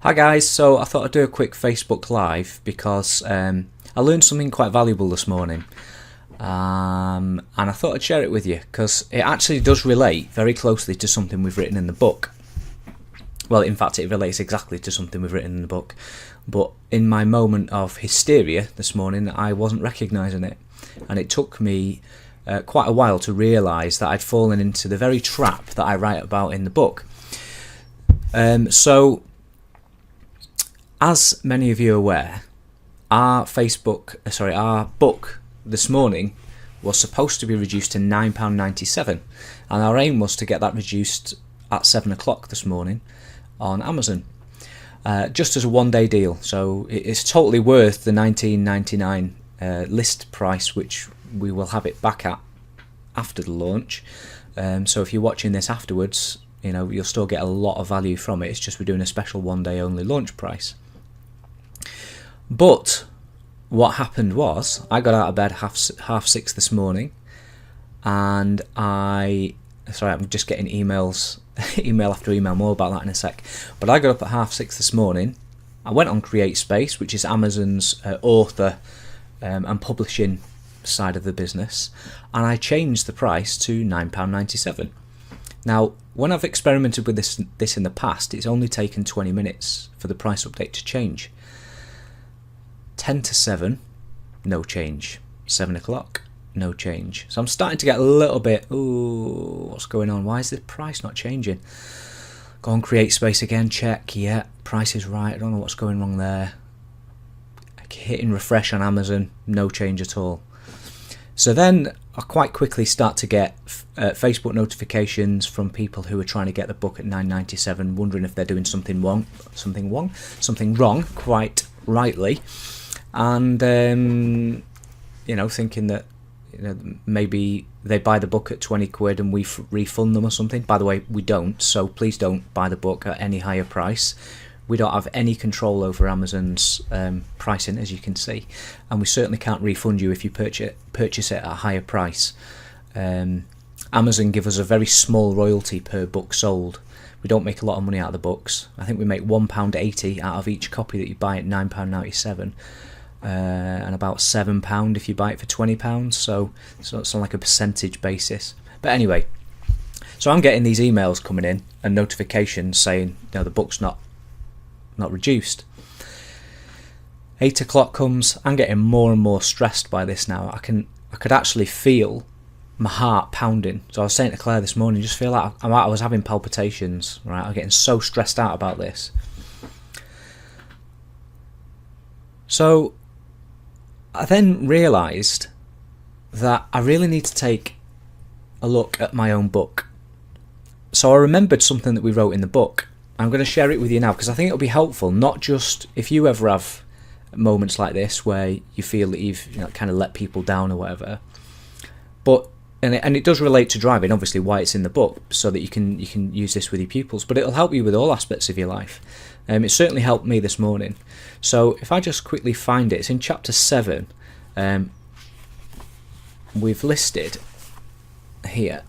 Hi guys, so I thought I'd do a quick Facebook Live because I learned something quite valuable this morning, and I thought I'd share it with you because it actually does relate very closely to something we've written in the book. Well, in fact, it relates exactly to something we've written in the book, but in my moment of hysteria this morning, I wasn't recognising it, and it took me quite a while to realise that I'd fallen into the very trap that I write about in the book. As many of you are aware, our book this morning was supposed to be reduced to £9.97, and our aim was to get that reduced at 7 o'clock this morning on Amazon, just as a one-day deal. So it's totally worth the £19.99 list price, which we will have it back at after the launch. So if you're watching this afterwards, you'll still get a lot of value from it. It's just we're doing a special one-day only launch price. But what happened was I got out of bed half six this morning, and I'm just getting email after email, more about that in a sec. But I got up at 6:30 this morning. I went on CreateSpace, which is Amazon's author and publishing side of the business, and I changed the price to £9.97. Now, when I've experimented with this in the past, it's only taken 20 minutes for the price update to change. 10 to 7, no change. 7 o'clock, no change. So I'm starting to get a little bit, ooh, what's going on? Why is the price not changing? Go on CreateSpace again, check, yeah, price is right. I don't know what's going wrong there. Hitting refresh on Amazon, no change at all. So then I quite quickly start to get Facebook notifications from people who are trying to get the book at £9.97, wondering if they're doing something wrong, quite rightly, and thinking that maybe they buy the book at 20 quid and we refund them or something. By the way, we don't, so please don't buy the book at any higher price. We don't have any control over Amazon's pricing, as you can see, and we certainly can't refund you if you purchase it at a higher price. Amazon give us a very small royalty per book sold. We don't make a lot of money out of the books. I think we make £1.80 out of each copy that you buy at £9.97, and about £7 if you buy it for £20. So it's on like a percentage basis. But anyway, so I'm getting these emails coming in and notifications saying the book's not reduced. 8 o'clock comes. I'm getting more and more stressed by this now. I could actually feel my heart pounding. So I was saying to Claire this morning, just feel like I was having palpitations. Right, I'm getting so stressed out about this. So I then realised that I really need to take a look at my own book. So I remembered something that we wrote in the book. I'm going to share it with you now because I think it'll be helpful, not just if you ever have moments like this where you feel that you've kind of let people down or whatever, but and it does relate to driving, obviously, why it's in the book, so that you can use this with your pupils, but it'll help you with all aspects of your life. It certainly helped me this morning. So if I just quickly find it, it's in chapter 7. We've listed here,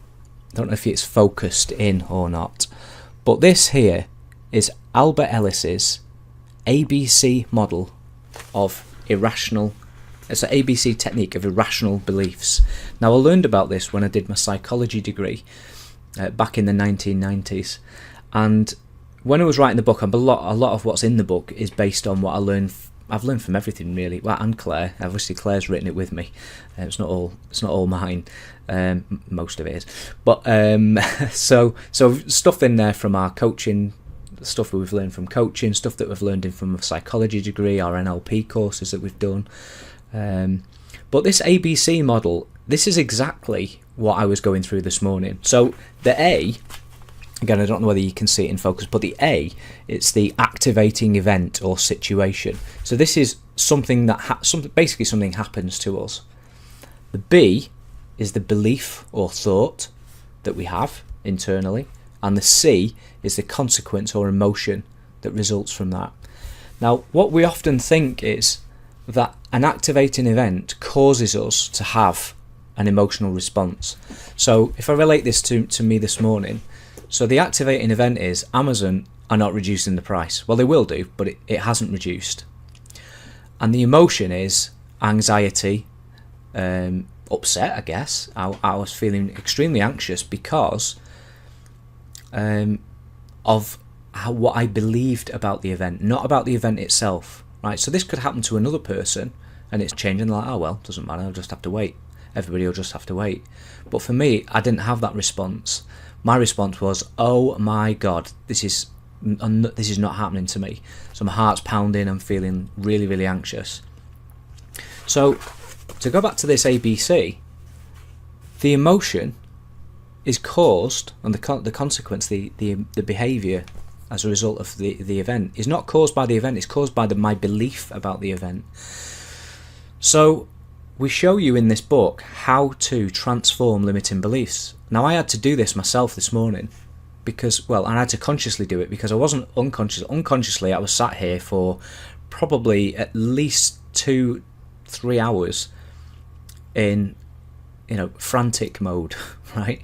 I don't know if it's focused in or not, but this here is Albert Ellis's ABC model of irrational. It's an ABC technique of irrational beliefs. Now, I learned about this when I did my psychology degree back in the 1990s, and when I was writing the book, a lot of what's in the book is based on what I've learned from everything, really. Well, and Claire, obviously, Claire's written it with me. It's not all mine. Most of it is, but so stuff in there from our coaching, stuff that we've learned from coaching, stuff that we've learned from a psychology degree, our NLP courses that we've done. But this ABC model, this is exactly what I was going through this morning. So the A, again, I don't know whether you can see it in focus, but the A, it's the activating event or situation. So this is something that basically something happens to us. The B is the belief or thought that we have internally, and the C is the consequence or emotion that results from that. Now, what we often think is that an activating event causes us to have an emotional response. So if I relate this to me this morning, so the activating event is Amazon are not reducing the price. Well, they will do, but it hasn't reduced. And the emotion is anxiety, upset, I guess. I was feeling extremely anxious because of what I believed about the event, not about the event itself, right? So this could happen to another person and it's changing, like, oh well, doesn't matter, I'll just have to wait. Everybody will just have to wait. But for me, I didn't have that response. My response was, oh my God, this is not happening to me. So my heart's pounding, I'm feeling really, really anxious. So to go back to this ABC, the emotion is caused, and the consequence, the behaviour as a result of the event is not caused by the event, it's caused by my belief about the event. So we show you in this book how to transform limiting beliefs. Now, I had to do this myself this morning because, well, I had to consciously do it because I wasn't unconscious. Unconsciously, I was sat here for probably at least 2-3 hours in, frantic mode, right?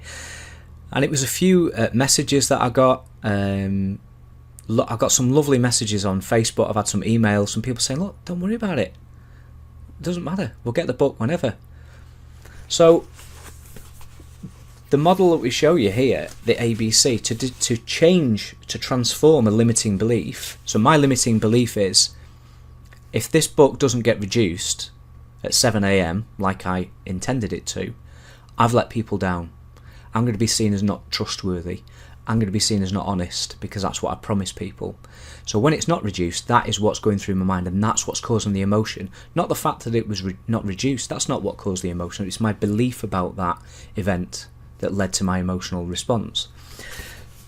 And it was a few messages that I got. I got some lovely messages on Facebook. I've had some emails, some people saying, look, don't worry about it. It doesn't matter. We'll get the book whenever. So the model that we show you here, the ABC, to change, to transform a limiting belief. So my limiting belief is, if this book doesn't get reduced at 7 a.m. like I intended it to, I've let people down. I'm going to be seen as not trustworthy. I'm going to be seen as not honest because that's what I promised people. So when it's not reduced, that is what's going through my mind, and that's what's causing the emotion. Not the fact that it was not reduced. That's not what caused the emotion. It's my belief about that event that led to my emotional response.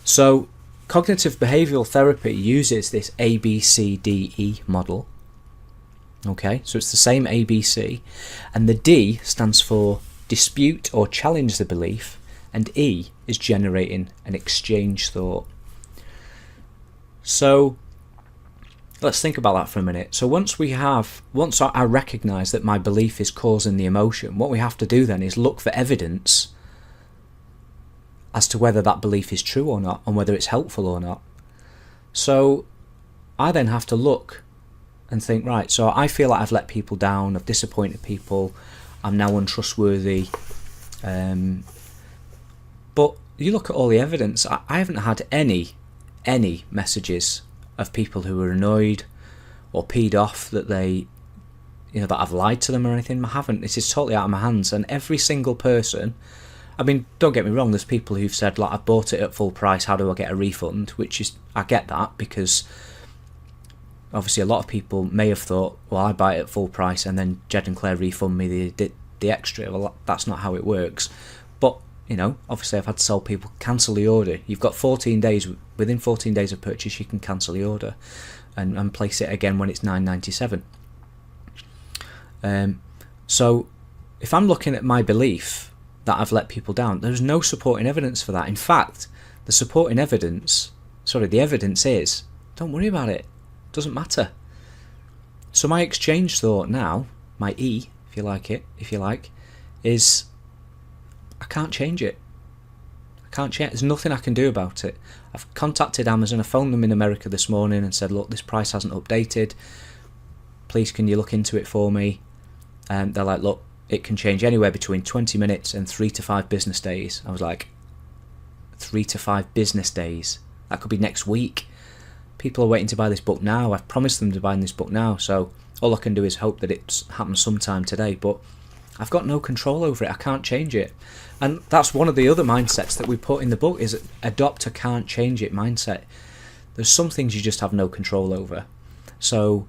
So cognitive behavioural therapy uses this ABCDE model. Okay, so it's the same ABC, and the D stands for dispute or challenge the belief, and E is generating an exchange thought. So let's think about that for a minute. So once I recognise that my belief is causing the emotion, what we have to do then is look for evidence as to whether that belief is true or not, and whether it's helpful or not. So I then have to look and think, right, so I feel like I've let people down, I've disappointed people, I'm now untrustworthy. But you look at all the evidence, I haven't had any messages of people who were annoyed or peed off that that I've lied to them or anything. I haven't. This is totally out of my hands. And every single person, I mean, don't get me wrong, there's people who've said, like, I bought it at full price, how do I get a refund? Which is, I get that, because obviously a lot of people may have thought, well, I buy it at full price and then Jed and Claire refund me the extra. Well, that's not how it works. But obviously I've had to tell people, cancel the order. You've got 14 days. Within 14 days of purchase, you can cancel the order and place it again when it's $9.97. So if I'm looking at my belief that I've let people down, there's no supporting evidence for that. In fact, the evidence is, don't worry about it. It doesn't matter. So my exchange thought now, my E, if you like, is, I can't change it. There's nothing I can do about it. I've contacted Amazon. I phoned them in America this morning and said, look, this price hasn't updated. Please, can you look into it for me? And they're like, look, it can change anywhere between 20 minutes and 3 to 5 business days. I was like, 3 to 5 business days? That could be next week. People are waiting to buy this book now. I've promised them to buy this book now. So all I can do is hope that it happens sometime today. But I've got no control over it. I can't change it. And that's one of the other mindsets that we put in the book, is adopt a can't change it mindset. There's some things you just have no control over. So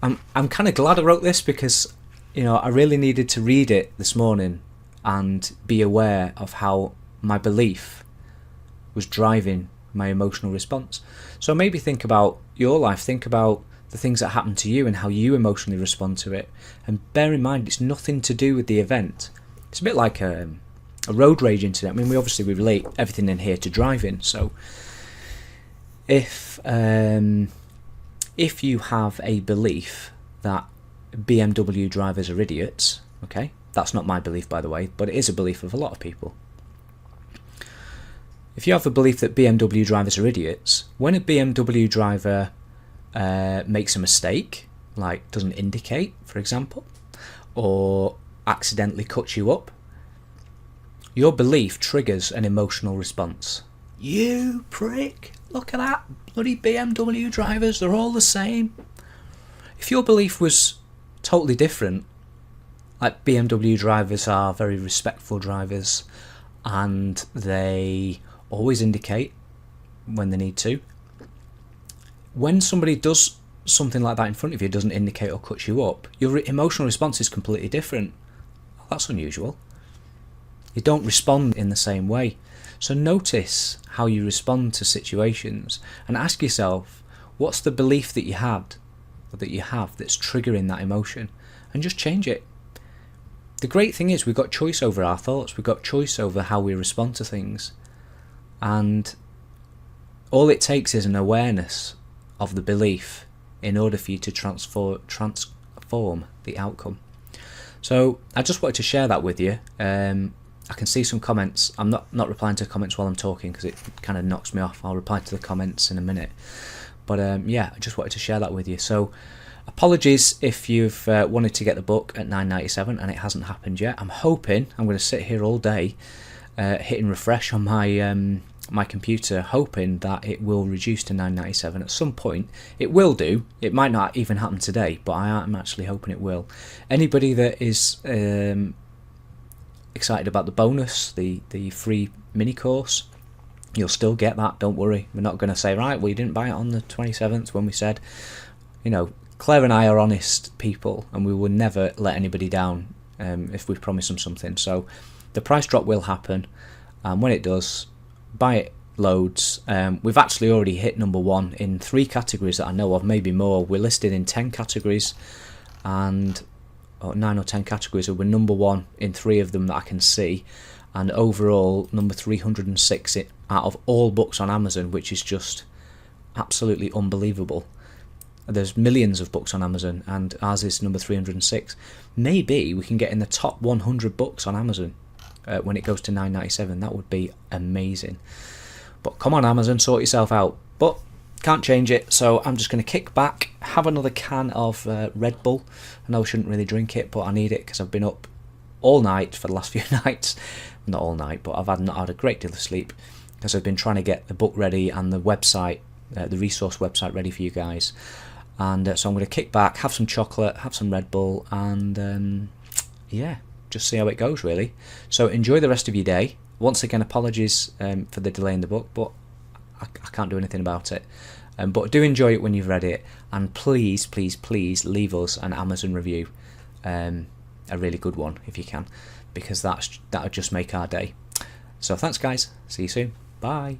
I'm kind of glad I wrote this, because I really needed to read it this morning and be aware of how my belief was driving my emotional response. So maybe think about your life, think about the things that happen to you and how you emotionally respond to it. And bear in mind, it's nothing to do with the event. It's a bit like a road rage incident. I mean, we relate everything in here to driving. So if you have a belief that BMW drivers are idiots, okay, that's not my belief, by the way, but it is a belief of a lot of people. If you have the belief that BMW drivers are idiots, when a BMW driver makes a mistake, like doesn't indicate, for example, or accidentally cuts you up, your belief triggers an emotional response. You prick, look at that, bloody BMW drivers, they're all the same. If your belief was totally different, like BMW drivers are very respectful drivers and they always indicate when they need to, when somebody does something like that in front of you, doesn't indicate or cuts you up, your emotional response is completely different. That's unusual. You don't respond in the same way. So notice how you respond to situations and ask yourself, what's the belief that you had, or that you have, that's triggering that emotion, and just change it. The great thing is we've got choice over our thoughts, we've got choice over how we respond to things, and all it takes is an awareness of the belief in order for you to transform the outcome. So I just wanted to share that with you. I can see some comments. I'm not replying to comments while I'm talking because it kind of knocks me off. I'll reply to the comments in a minute. But yeah, I just wanted to share that with you. So apologies if you've wanted to get the book at $9.97 and it hasn't happened yet. I'm hoping I'm going to sit here all day hitting refresh on my computer, hoping that it will reduce to $9.97 at some point. It will do. It might not even happen today, but I am actually hoping it will. Anybody that is excited about the bonus, the free mini course, you'll still get that, don't worry. We're not going to say, right, well, you didn't buy it on the 27th when we said, you know, Claire and I are honest people and we will never let anybody down if we promise them something. So the price drop will happen, and when it does, buy it loads. We've actually already hit number 1 in 3 categories that I know of, maybe more. We're listed in 10 categories, and 9 or 10 categories, and we're number 1 in 3 of them that I can see, and overall number 306 out of all books on Amazon, which is just absolutely unbelievable. There's millions of books on Amazon and ours is number 306. Maybe we can get in the top 100 books on Amazon when it goes to $9.97. That would be amazing. But come on, Amazon, sort yourself out. But can't change it, so I'm just going to kick back, have another can of Red Bull. I know I shouldn't really drink it, but I need it because I've been up all night for the last few nights. Not all night, but I've not had a great deal of sleep because I've been trying to get the book ready and the website, the resource website ready for you guys. And so I'm going to kick back, have some chocolate, have some Red Bull, and yeah, just see how it goes really. So enjoy the rest of your day. Once again, apologies for the delay in the book, but I can't do anything about it. But do enjoy it when you've read it, and please, please, please leave us an Amazon review, a really good one if you can, because that would just make our day. So thanks guys, see you soon, bye.